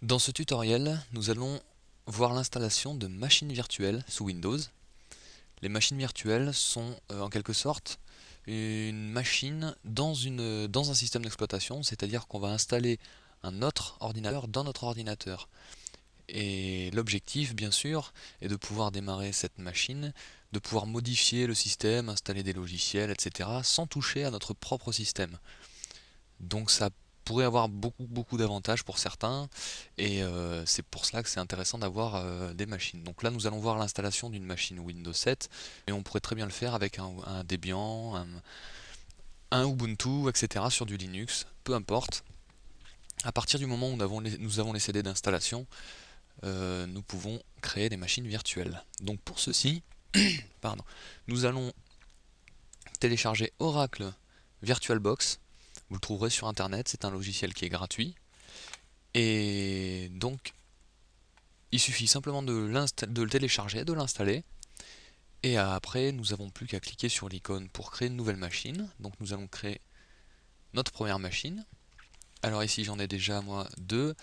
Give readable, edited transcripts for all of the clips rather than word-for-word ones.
Dans ce tutoriel, nous allons voir l'installation de machines virtuelles sous Windows. Les machines virtuelles sont en quelque sorte une machine dans un système d'exploitation, c'est-à-dire qu'on va installer un autre ordinateur dans notre ordinateur. Et l'objectif, bien sûr, est de pouvoir démarrer cette machine, de pouvoir modifier le système, installer des logiciels, etc., sans toucher à notre propre système. Donc ça pourrait avoir beaucoup d'avantages pour certains, et c'est pour cela que c'est intéressant d'avoir des machines. Donc là nous allons voir l'installation d'une machine Windows 7, mais on pourrait très bien le faire avec un Debian, un Ubuntu, etc. sur du Linux, peu importe. À partir du moment où nous avons les CD d'installation, nous pouvons créer des machines virtuelles. Donc pour ceci, pardon, nous allons télécharger Oracle VirtualBox. Vous le trouverez sur internet, c'est un logiciel qui est gratuit. Et donc, il suffit simplement de le télécharger, de l'installer. Et après, nous n'avons plus qu'à cliquer sur l'icône pour créer une nouvelle machine. Donc nous allons créer notre première machine. Alors ici, j'en ai déjà, moi, deux.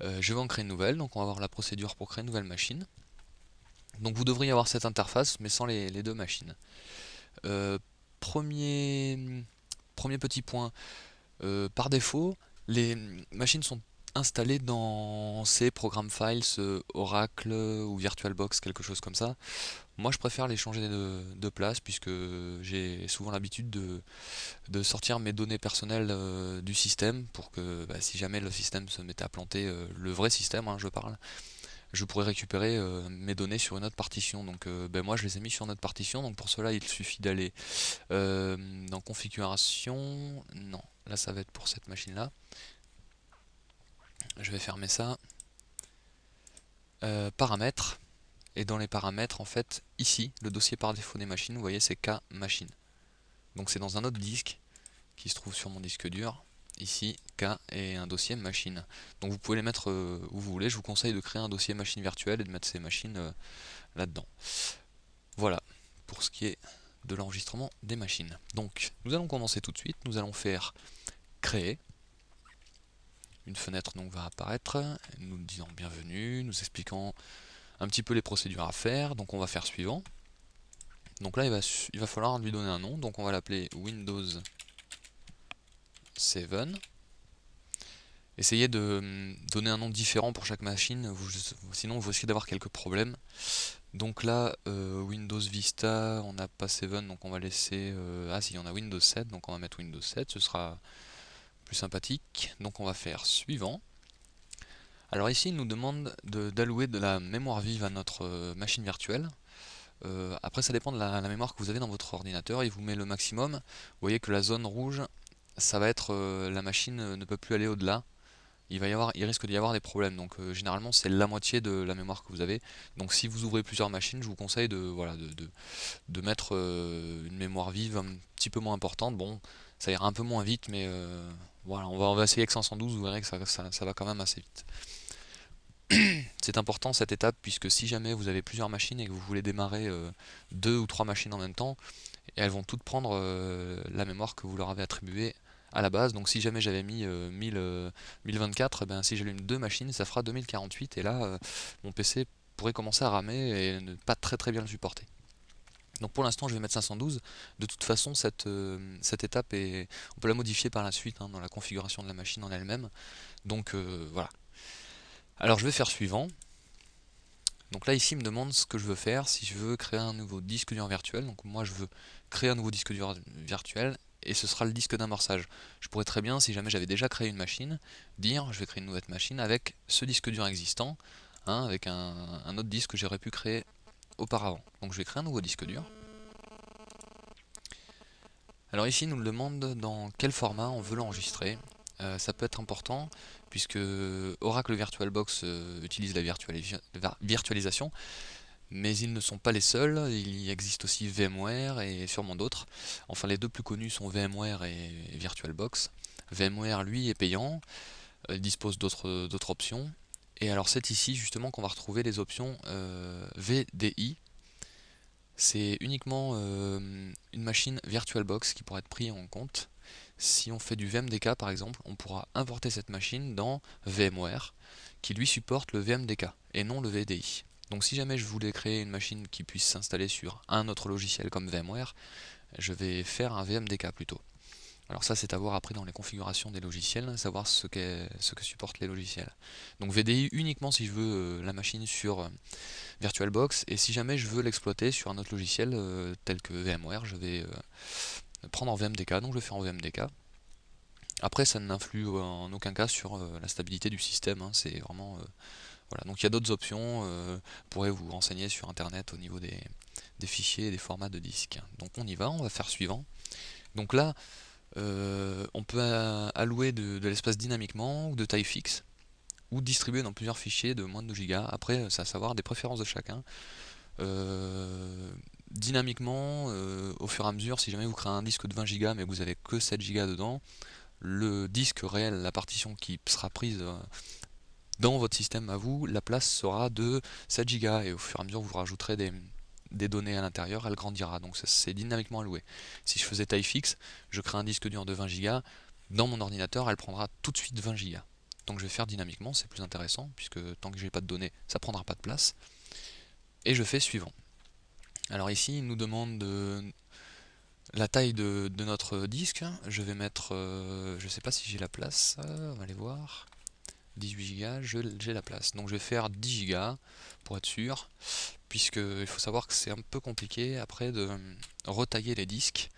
Je vais en créer une nouvelle. Donc on va voir la procédure pour créer une nouvelle machine. Donc vous devriez avoir cette interface, mais sans les deux machines. Euh, premier, premier petit point. Par défaut, les machines sont installées dans ces programmes files, Oracle ou VirtualBox, quelque chose comme ça. Moi, je préfère les changer de place puisque j'ai souvent l'habitude de sortir mes données personnelles du système pour que si jamais le système se mettait à planter, le vrai système, hein, je parle, je pourrais récupérer mes données sur une autre partition. Donc moi, je les ai mis sur notre partition. Donc pour cela, il suffit d'aller dans configuration. Non, là ça va être pour cette machine là. Je vais fermer ça. Paramètres. Et dans les paramètres, en fait, ici, le dossier par défaut des machines, vous voyez, c'est K machine. Donc c'est dans un autre disque qui se trouve sur mon disque dur. Ici, K et un dossier machine. Donc vous pouvez les mettre où vous voulez. Je vous conseille de créer un dossier machine virtuelle et de mettre ces machines là-dedans. Voilà pour ce qui est de l'enregistrement des machines. Donc nous allons commencer tout de suite. Nous allons faire créer. Une fenêtre donc va apparaître, nous disant bienvenue, nous expliquant un petit peu les procédures à faire. Donc on va faire suivant. Donc là il va falloir lui donner un nom, donc on va l'appeler Windows 7. Essayez de donner un nom différent pour chaque machine, sinon vous risquez d'avoir quelques problèmes. Donc là, Windows Vista, on n'a pas 7, donc on va laisser... ah si, on a Windows 7, donc on va mettre Windows 7, ce sera plus sympathique. Donc on va faire suivant. Alors ici, il nous demande d'allouer de la mémoire vive à notre machine virtuelle. Après, ça dépend de la mémoire que vous avez dans votre ordinateur. Il vous met le maximum. Vous voyez que la zone rouge, ça va être la machine ne peut plus aller au-delà. Il risque d'y avoir des problèmes. Donc généralement, c'est la moitié de la mémoire que vous avez. Donc si vous ouvrez plusieurs machines, je vous conseille de mettre une mémoire vive un petit peu moins importante. Bon, ça ira un peu moins vite, mais voilà, on va essayer avec 512. Vous verrez que ça va quand même assez vite. C'est important cette étape puisque si jamais vous avez plusieurs machines et que vous voulez démarrer deux ou trois machines en même temps, elles vont toutes prendre la mémoire que vous leur avez attribuée à la base. Donc si jamais j'avais mis 1024, ben, si j'allume deux machines, ça fera 2048 et là mon PC pourrait commencer à ramer et ne pas très bien le supporter. Donc pour l'instant je vais mettre 512. De toute façon cette étape on peut la modifier par la suite hein, dans la configuration de la machine en elle-même. Donc voilà. Alors je vais faire suivant. Donc là ici il me demande ce que je veux faire, si je veux créer un nouveau disque dur virtuel. Donc moi je veux créer un nouveau disque dur virtuel et ce sera le disque d'amorçage. Je pourrais très bien, si jamais j'avais déjà créé une machine, dire je vais créer une nouvelle machine avec ce disque dur existant, hein, avec un autre disque que j'aurais pu créer auparavant. Donc je vais créer un nouveau disque dur. Alors ici il nous le demande dans quel format on veut l'enregistrer. Ça peut être important puisque Oracle VirtualBox utilise la virtualisation, mais ils ne sont pas les seuls, il existe aussi VMware et sûrement d'autres. Enfin les deux plus connus sont VMware et VirtualBox. VMware lui est payant, dispose d'autres options. Et alors c'est ici justement qu'on va retrouver les options VDI. C'est uniquement une machine VirtualBox qui pourra être prise en compte. Si on fait du VMDK par exemple, on pourra importer cette machine dans VMware, qui lui supporte le VMDK et non le VDI. Donc si jamais je voulais créer une machine qui puisse s'installer sur un autre logiciel comme VMware, je vais faire un VMDK plutôt. Alors ça c'est à voir après dans les configurations des logiciels, savoir ce que supportent les logiciels. Donc VDI uniquement si je veux la machine sur VirtualBox, et si jamais je veux l'exploiter sur un autre logiciel tel que VMware, je vais prendre en VMDK, donc je le fais en VMDK. Après ça n'influe en aucun cas sur la stabilité du système, hein, c'est vraiment... voilà. Donc il y a d'autres options, vous pourrez vous renseigner sur internet au niveau des fichiers et des formats de disques. Donc on y va, on va faire suivant. Donc là, on peut allouer de l'espace dynamiquement ou de taille fixe, ou distribuer dans plusieurs fichiers de moins de 2 Go. Après, c'est à savoir des préférences de chacun. Dynamiquement, au fur et à mesure, si jamais vous créez un disque de 20 Go mais que vous avez que 7 Go dedans, le disque réel, la partition qui sera prise dans votre système à vous, la place sera de 7 Go, et au fur et à mesure vous rajouterez des données à l'intérieur, elle grandira, donc c'est dynamiquement alloué. Si je faisais taille fixe, je crée un disque dur de 20 Go, dans mon ordinateur elle prendra tout de suite 20 Go. Donc je vais faire dynamiquement, c'est plus intéressant, puisque tant que j'ai pas de données, ça prendra pas de place. Et je fais suivant. Alors ici, il nous demande la taille de notre disque. Je vais mettre, je sais pas si j'ai la place, on va aller voir. 18 Go, j'ai la place. Donc je vais faire 10 Go pour être sûr, puisque il faut savoir que c'est un peu compliqué après de retailler les disques.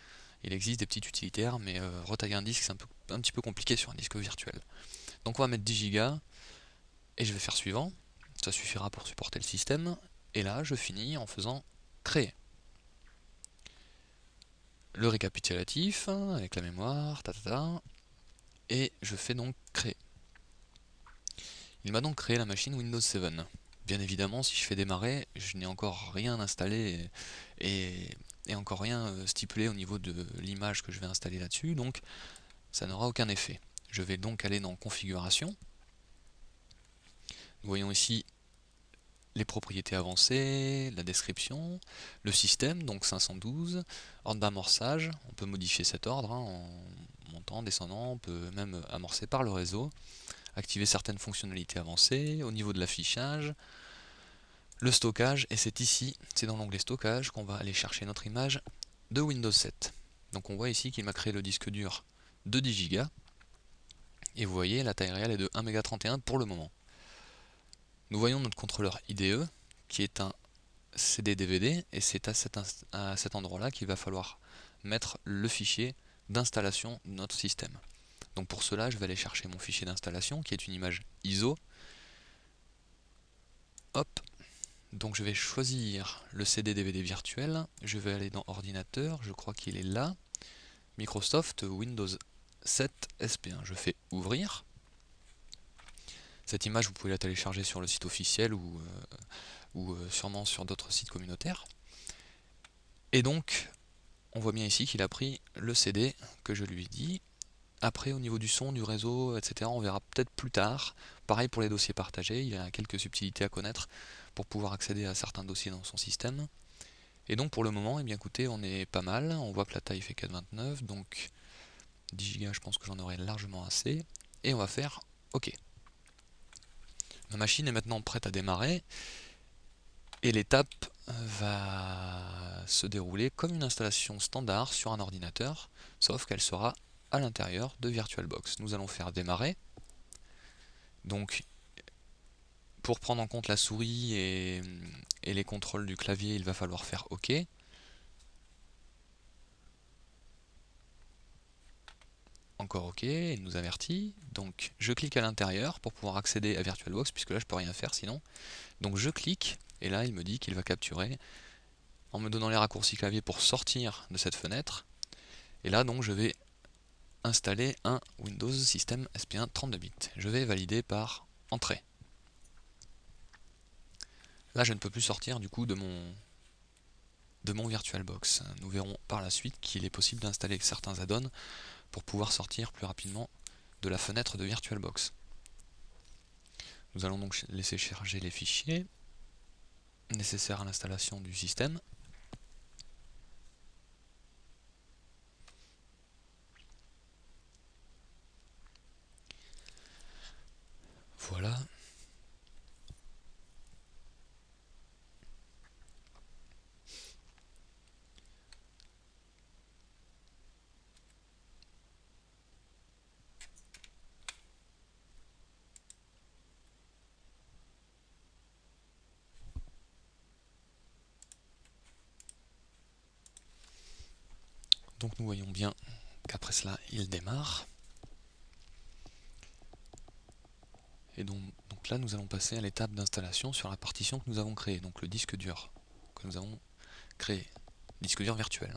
Il existe des petits utilitaires, mais retailler un disque c'est un petit peu compliqué sur un disque virtuel. Donc on va mettre 10 Go et je vais faire suivant. Ça suffira pour supporter le système. Et là, je finis en faisant créer. Le récapitulatif avec la mémoire, et je fais donc créer. Il m'a donc créé la machine Windows 7. Bien évidemment, si je fais démarrer, je n'ai encore rien installé et encore rien stipulé au niveau de l'image que je vais installer là-dessus, donc ça n'aura aucun effet. Je vais donc aller dans configuration. Nous voyons ici les propriétés avancées, la description, le système, donc 512, ordre d'amorçage, on peut modifier cet ordre en montant, descendant, on peut même amorcer par le réseau, activer certaines fonctionnalités avancées, au niveau de l'affichage, le stockage, et c'est ici, c'est dans l'onglet stockage qu'on va aller chercher notre image de Windows 7. Donc on voit ici qu'il m'a créé le disque dur de 10 Go, et vous voyez la taille réelle est de 1,31 MB pour le moment. Nous voyons notre contrôleur IDE, qui est un CD-DVD, et c'est à cet endroit-là qu'il va falloir mettre le fichier d'installation de notre système. Donc pour cela, je vais aller chercher mon fichier d'installation, qui est une image ISO. Hop, donc je vais choisir le CD-DVD virtuel, je vais aller dans ordinateur, je crois qu'il est là, Microsoft Windows 7 SP1, je fais ouvrir. Cette image, vous pouvez la télécharger sur le site officiel ou sûrement sur d'autres sites communautaires. Et donc, on voit bien ici qu'il a pris le CD que je lui ai dit. Après, au niveau du son, du réseau, etc., on verra peut-être plus tard. Pareil pour les dossiers partagés, il y a quelques subtilités à connaître pour pouvoir accéder à certains dossiers dans son système. Et donc pour le moment, eh bien écoutez, on est pas mal. On voit que la taille fait 4,29, donc 10 Go, je pense que j'en aurai largement assez. Et on va faire OK. Ma machine est maintenant prête à démarrer. Et l'étape va se dérouler comme une installation standard sur un ordinateur, sauf qu'elle sera à l'intérieur de VirtualBox. Nous allons faire démarrer. Donc, pour prendre en compte la souris et les contrôles du clavier, il va falloir faire OK. Encore OK, il nous avertit. Donc, je clique à l'intérieur pour pouvoir accéder à VirtualBox, puisque là, je peux rien faire sinon. Donc, je clique, et là, il me dit qu'il va capturer en me donnant les raccourcis clavier pour sortir de cette fenêtre. Et là, donc, je vais installer un Windows System SP1 32 bits. Je vais valider par Entrée. Là, je ne peux plus sortir du coup de mon VirtualBox. Nous verrons par la suite qu'il est possible d'installer certains add-ons pour pouvoir sortir plus rapidement de la fenêtre de VirtualBox. Nous allons donc laisser charger les fichiers nécessaires à l'installation du système. Voilà. Donc nous voyons bien qu'après cela, il démarre. Et donc là, nous allons passer à l'étape d'installation sur la partition que nous avons créée, donc le disque dur que nous avons créé, disque dur virtuel.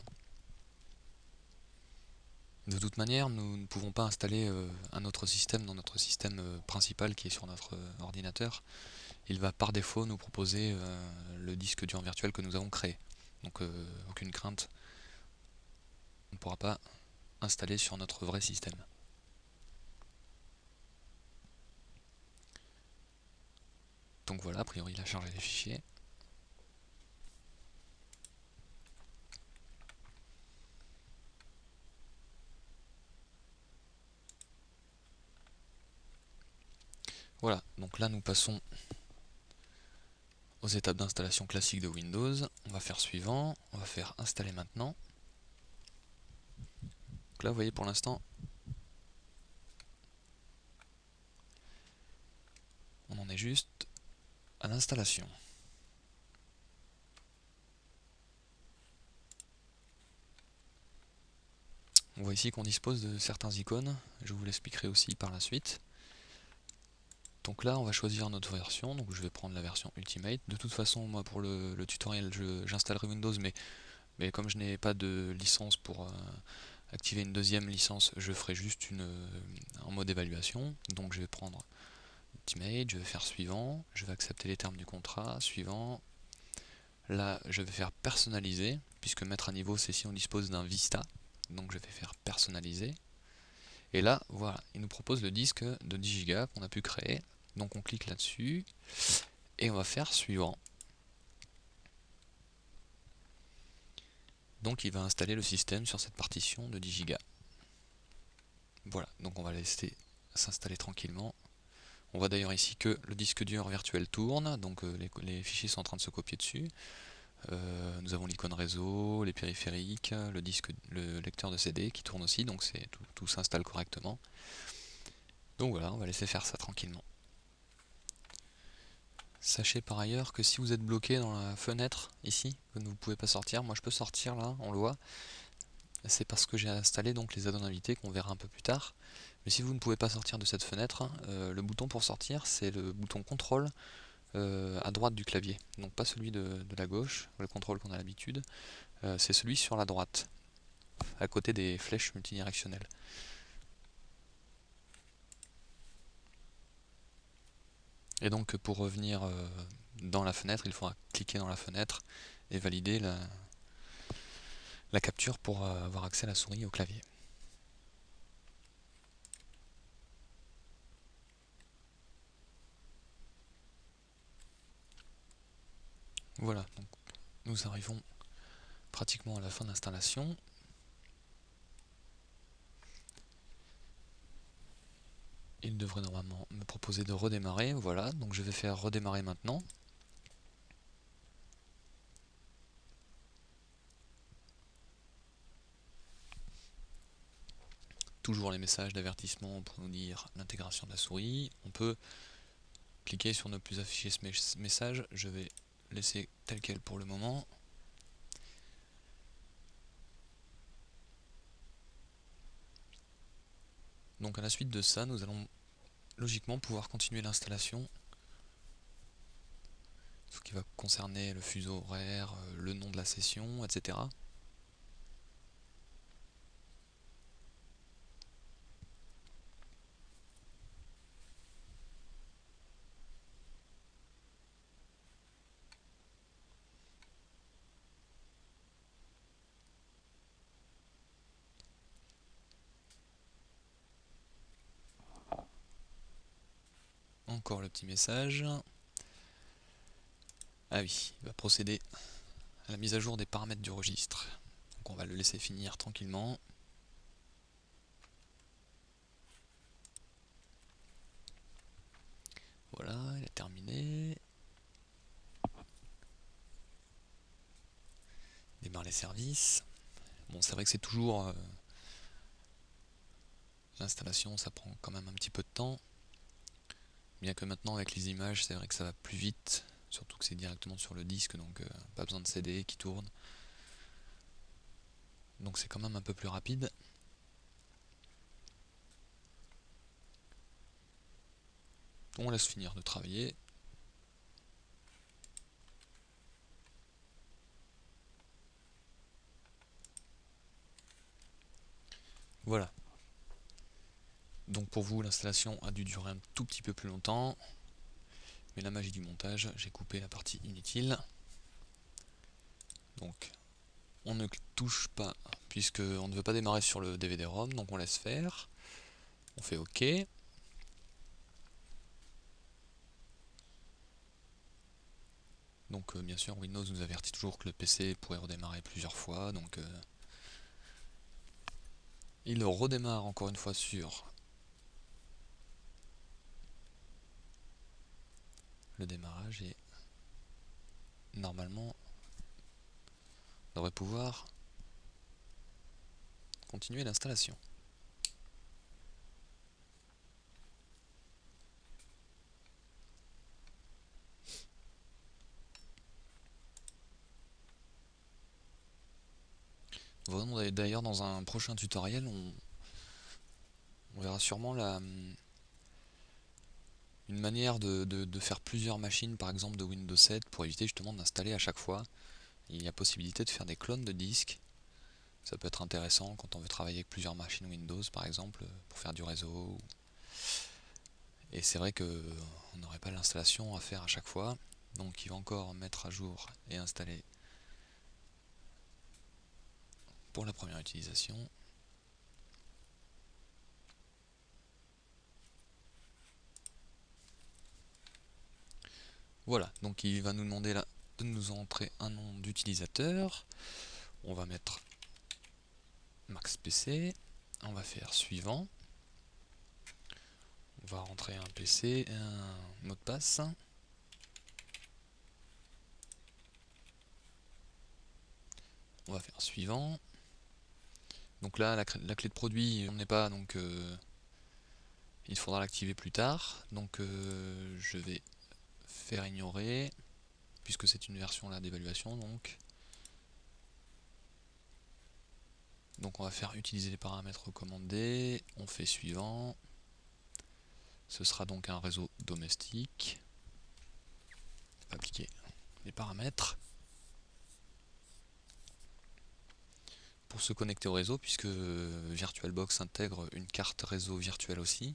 De toute manière, nous ne pouvons pas installer un autre système dans notre système principal qui est sur notre ordinateur. Il va par défaut nous proposer le disque dur virtuel que nous avons créé. Donc aucune crainte, on ne pourra pas installer sur notre vrai système. Donc voilà, a priori il a chargé les fichiers. Voilà, donc là nous passons aux étapes d'installation classique de Windows. On va faire suivant, on va faire installer maintenant. Donc là vous voyez pour l'instant, on en est juste à l'installation. On voit ici qu'on dispose de certains icônes, je vous l'expliquerai aussi par la suite. Donc là on va choisir notre version, donc je vais prendre la version Ultimate. De toute façon moi pour le tutoriel j'installerai Windows, mais comme je n'ai pas de licence pour activer une deuxième licence, je ferai juste en mode évaluation. Donc je vais prendre Ultimate, je vais faire suivant, je vais accepter les termes du contrat, suivant. Là je vais faire personnaliser, puisque mettre à niveau c'est si on dispose d'un Vista, donc je vais faire personnaliser. Et là, voilà, il nous propose le disque de 10 Go qu'on a pu créer. Donc on clique là-dessus, et on va faire suivant. Donc il va installer le système sur cette partition de 10 Go. Voilà, donc on va laisser s'installer tranquillement. On voit d'ailleurs ici que le disque dur virtuel tourne, donc les fichiers sont en train de se copier dessus. Nous avons l'icône réseau, les périphériques, le lecteur de CD qui tourne aussi, donc tout s'installe correctement. Donc voilà, on va laisser faire ça tranquillement. Sachez par ailleurs que si vous êtes bloqué dans la fenêtre ici, que vous ne pouvez pas sortir, moi je peux sortir là, on le voit. C'est parce que j'ai installé donc les add-ons invités qu'on verra un peu plus tard. Mais si vous ne pouvez pas sortir de cette fenêtre, le bouton pour sortir c'est le bouton contrôle à droite du clavier. Donc pas celui de la gauche, le contrôle qu'on a l'habitude, c'est celui sur la droite, à côté des flèches multidirectionnelles. Et donc pour revenir dans la fenêtre, il faudra cliquer dans la fenêtre et valider la capture pour avoir accès à la souris et au clavier. Voilà, donc nous arrivons pratiquement à la fin de l'installation. Il devrait normalement me proposer de redémarrer, voilà, donc je vais faire redémarrer maintenant. Toujours les messages d'avertissement pour nous dire l'intégration de la souris. On peut cliquer sur ne plus afficher ce message, je vais laisser tel quel pour le moment. Donc à la suite de ça, nous allons logiquement pouvoir continuer l'installation, ce qui va concerner le fuseau horaire, le nom de la session, etc. Encore le petit message. Ah oui, il va procéder à la mise à jour des paramètres du registre. Donc on va le laisser finir tranquillement. Voilà, il a terminé. Démarre les services. Bon, c'est vrai que c'est toujours... l'installation, ça prend quand même un petit peu de temps. Bien que maintenant, avec les images, c'est vrai que ça va plus vite. Surtout que c'est directement sur le disque, donc pas besoin de CD qui tourne. donc c'est quand même un peu plus rapide. On laisse finir de travailler. Voilà. Donc pour vous, l'installation a dû durer un tout petit peu plus longtemps. Mais la magie du montage, j'ai coupé la partie inutile. Donc on ne touche pas, puisqu'on ne veut pas démarrer sur le DVD-ROM, donc on laisse faire. On fait OK. Donc bien sûr, Windows nous avertit toujours que le PC pourrait redémarrer plusieurs fois, donc il redémarre encore une fois sur le démarrage et normalement on devrait pouvoir continuer l'installation. D'ailleurs dans un prochain tutoriel, on verra sûrement une manière de faire plusieurs machines, par exemple de Windows 7, pour éviter justement d'installer à chaque fois. Il y a possibilité de faire des clones de disques. Ça peut être intéressant quand on veut travailler avec plusieurs machines Windows, par exemple, pour faire du réseau. Et c'est vrai qu'on n'aurait pas l'installation à faire à chaque fois. Donc il va encore mettre à jour et installer pour la première utilisation. Voilà, donc il va nous demander là de nous entrer un nom d'utilisateur. On va mettre Max PC. On va faire suivant. On va rentrer un PC, un mot de passe. On va faire suivant. Donc là, la clé de produit, on n'est pas, donc il faudra l'activer plus tard. Donc je vais faire ignorer, puisque c'est une version là d'évaluation. Donc on va faire utiliser les paramètres recommandés. On fait suivant. Ce sera donc un réseau domestique. Appliquer les paramètres. Pour se connecter au réseau, puisque VirtualBox intègre une carte réseau virtuelle aussi,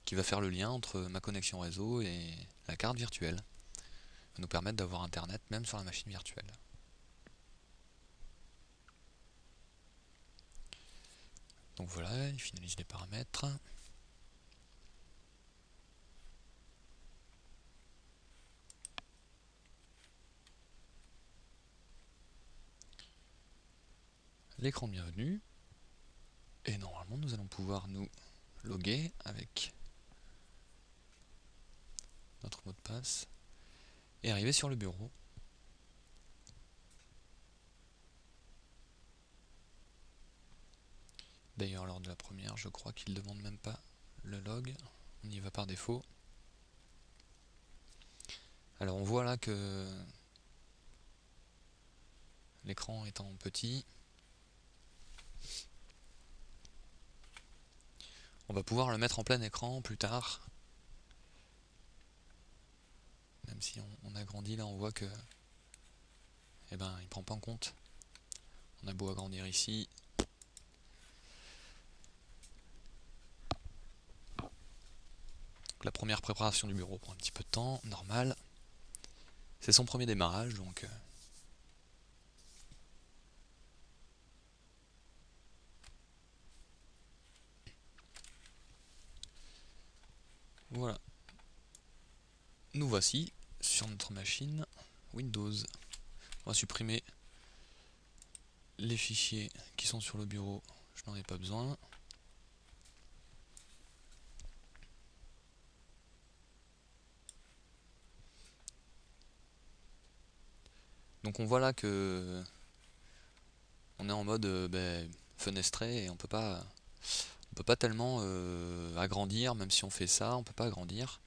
qui va faire le lien entre ma connexion réseau et la carte virtuelle. Va nous permettre d'avoir internet même sur la machine virtuelle. Donc voilà, il finalise les paramètres. L'écran de bienvenue. Et normalement nous allons pouvoir nous loguer avec notre mot de passe et arriver sur le bureau. D'ailleurs lors de la première, je crois qu'il ne demande même pas le log, on y va par défaut. Alors on voit là que l'écran étant petit, on va pouvoir le mettre en plein écran plus tard. Même si on agrandit là, on voit que il prend pas en compte. On a beau agrandir ici. La première préparation du bureau prend un petit peu de temps, normal. C'est son premier démarrage, donc voilà. Nous voici sur notre machine Windows. On va supprimer les fichiers qui sont sur le bureau, je n'en ai pas besoin. Donc on voit là que on est en mode fenestré et on peut pas tellement agrandir, même si on fait ça, on peut pas agrandir.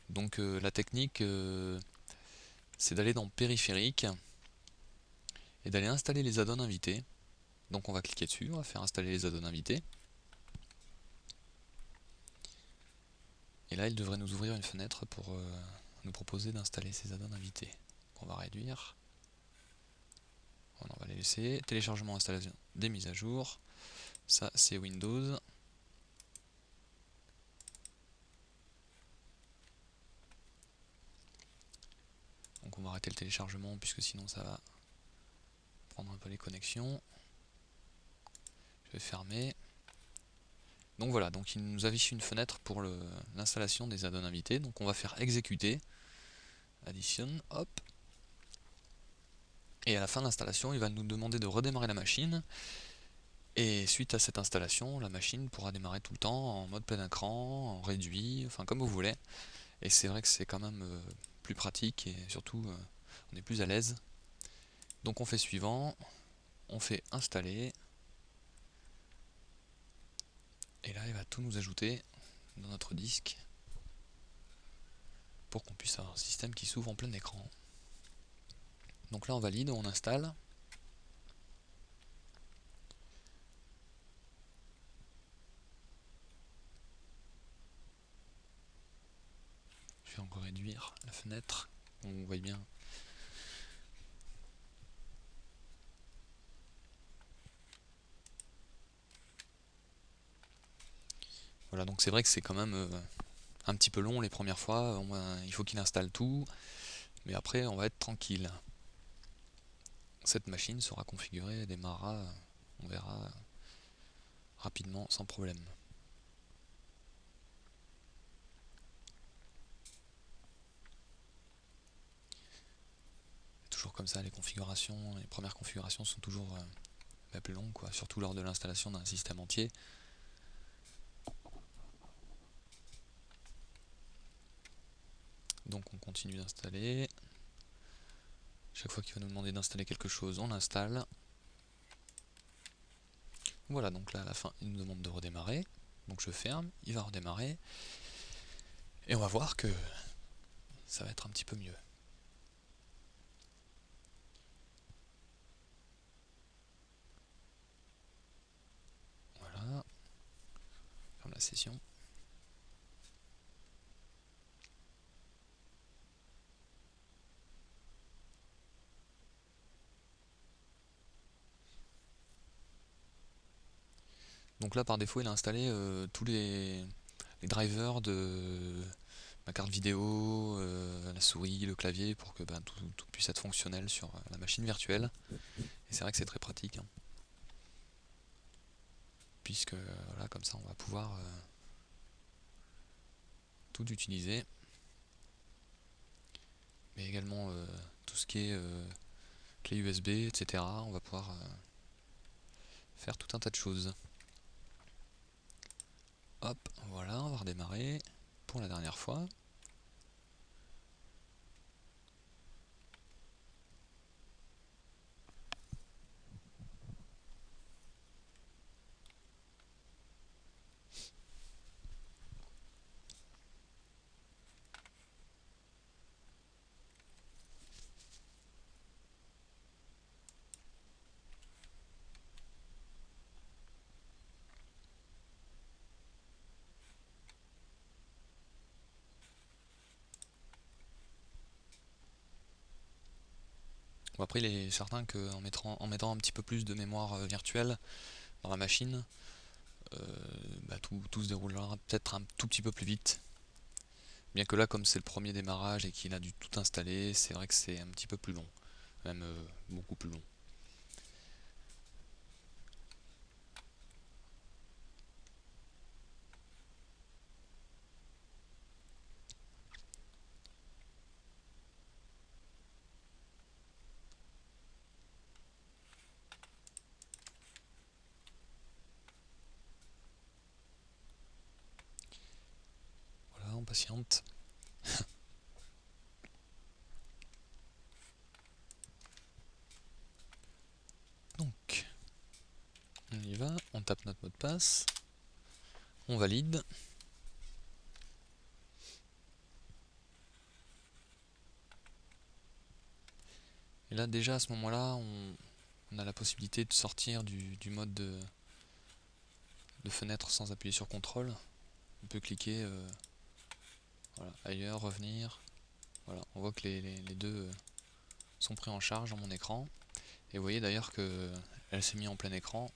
Donc la technique c'est d'aller dans périphérique et d'aller installer les add-ons invités. Donc on va cliquer dessus, on va faire installer les add-ons invités. Et là il devrait nous ouvrir une fenêtre pour nous proposer d'installer ces add-ons invités. On va réduire. On va les laisser. Téléchargement, installation des mises à jour. Ça c'est Windows. Donc on va arrêter le téléchargement puisque sinon ça va prendre un peu les connexions. Je vais fermer. Donc voilà, donc il nous affiche une fenêtre pour l'installation des add-ons invités. Donc on va faire exécuter. Addition, hop. Et à la fin de l'installation, il va nous demander de redémarrer la machine. Et suite à cette installation, la machine pourra démarrer tout le temps en mode plein écran, en réduit, enfin comme vous voulez. Et c'est vrai que c'est quand même plus pratique et surtout on est plus à l'aise. Donc on fait suivant, on fait installer. Et là il va tout nous ajouter dans notre disque pour qu'on puisse avoir un système qui s'ouvre en plein écran. Donc là on valide, on installe. Je vais encore réduire la fenêtre, on voit bien. Voilà, donc c'est vrai que c'est quand même un petit peu long les premières fois, il faut qu'il installe tout, mais après on va être tranquille. Cette machine sera configurée, démarrera, on verra rapidement sans problème. Toujours comme ça, les premières configurations sont toujours plus longues, quoi, surtout lors de l'installation d'un système entier. Donc on continue d'installer. Chaque fois qu'il va nous demander d'installer quelque chose, on l'installe. Voilà, donc là à la fin, il nous demande de redémarrer. Donc je ferme, il va redémarrer. Et on va voir que ça va être un petit peu mieux. Voilà. Ferme la session. Donc là par défaut il a installé tous les drivers de ma carte vidéo, la souris, le clavier pour que tout puisse être fonctionnel sur la machine virtuelle. Et c'est vrai que c'est très pratique, hein, puisque voilà, comme ça on va pouvoir tout utiliser. Mais également tout ce qui est clé USB, etc. On va pouvoir faire tout un tas de choses. Hop, voilà, on va redémarrer pour la dernière fois. Bon, après il est certain qu'en mettant un petit peu plus de mémoire virtuelle dans la machine, tout se déroulera peut-être un tout petit peu plus vite. Bien que là, comme c'est le premier démarrage et qu'il a dû tout installer, c'est vrai que c'est un petit peu plus long, même beaucoup plus long. Voilà, on patiente. Donc, on y va, on tape notre mot de passe, on valide. Et là déjà à ce moment-là, on a la possibilité de sortir du mode de fenêtre sans appuyer sur CTRL. On peut cliquer voilà, ailleurs, revenir. Voilà, on voit que les deux sont pris en charge dans mon écran. Et vous voyez d'ailleurs que elle s'est mise en plein écran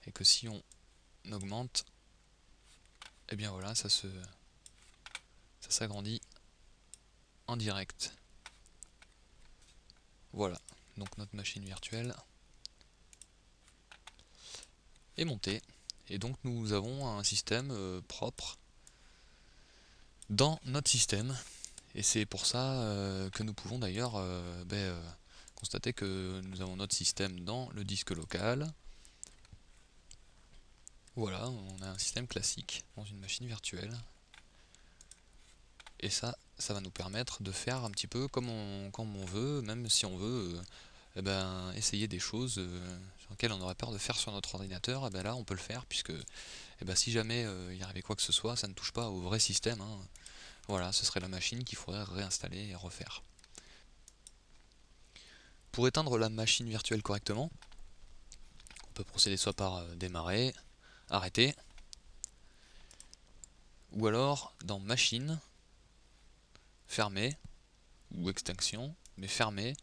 et que si on augmente, et bien voilà, ça s'agrandit en direct. Voilà, donc notre machine virtuelle est montée. Et donc nous avons un système propre dans notre système. Et c'est pour ça que nous pouvons d'ailleurs constater que nous avons notre système dans le disque local. Voilà, on a un système classique dans une machine virtuelle. Et ça va nous permettre de faire un petit peu comme on veut, même si on veut essayer des choses sur lesquelles on aurait peur de faire sur notre ordinateur. Et ben là on peut le faire, puisque si jamais il arrivait quoi que ce soit, ça ne touche pas au vrai système, hein. Voilà, ce serait la machine qu'il faudrait réinstaller et refaire. Pour éteindre la machine virtuelle correctement, on peut procéder soit par démarrer, arrêter, ou alors dans machine, fermer, ou extinction, mais fermer.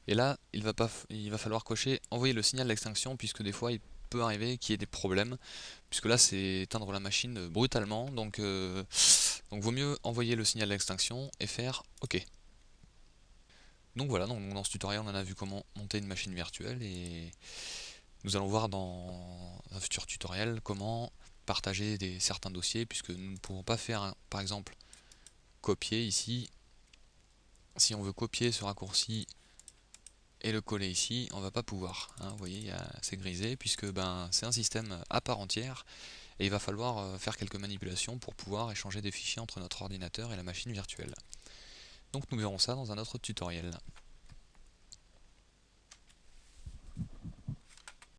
Et là, il va falloir cocher envoyer le signal d'extinction, puisque des fois il peut arriver qu'il y ait des problèmes, puisque là c'est éteindre la machine brutalement, donc vaut mieux envoyer le signal d'extinction et faire OK. Donc voilà, dans ce tutoriel on en a vu comment monter une machine virtuelle, et nous allons voir dans un futur tutoriel comment partager certains dossiers, puisque nous ne pouvons pas faire, par exemple, copier ici. Si on veut copier ce raccourci et le coller ici, on va pas pouvoir, hein. Vous voyez, c'est grisé, puisque c'est un système à part entière, et il va falloir faire quelques manipulations pour pouvoir échanger des fichiers entre notre ordinateur et la machine virtuelle. Donc nous verrons ça dans un autre tutoriel.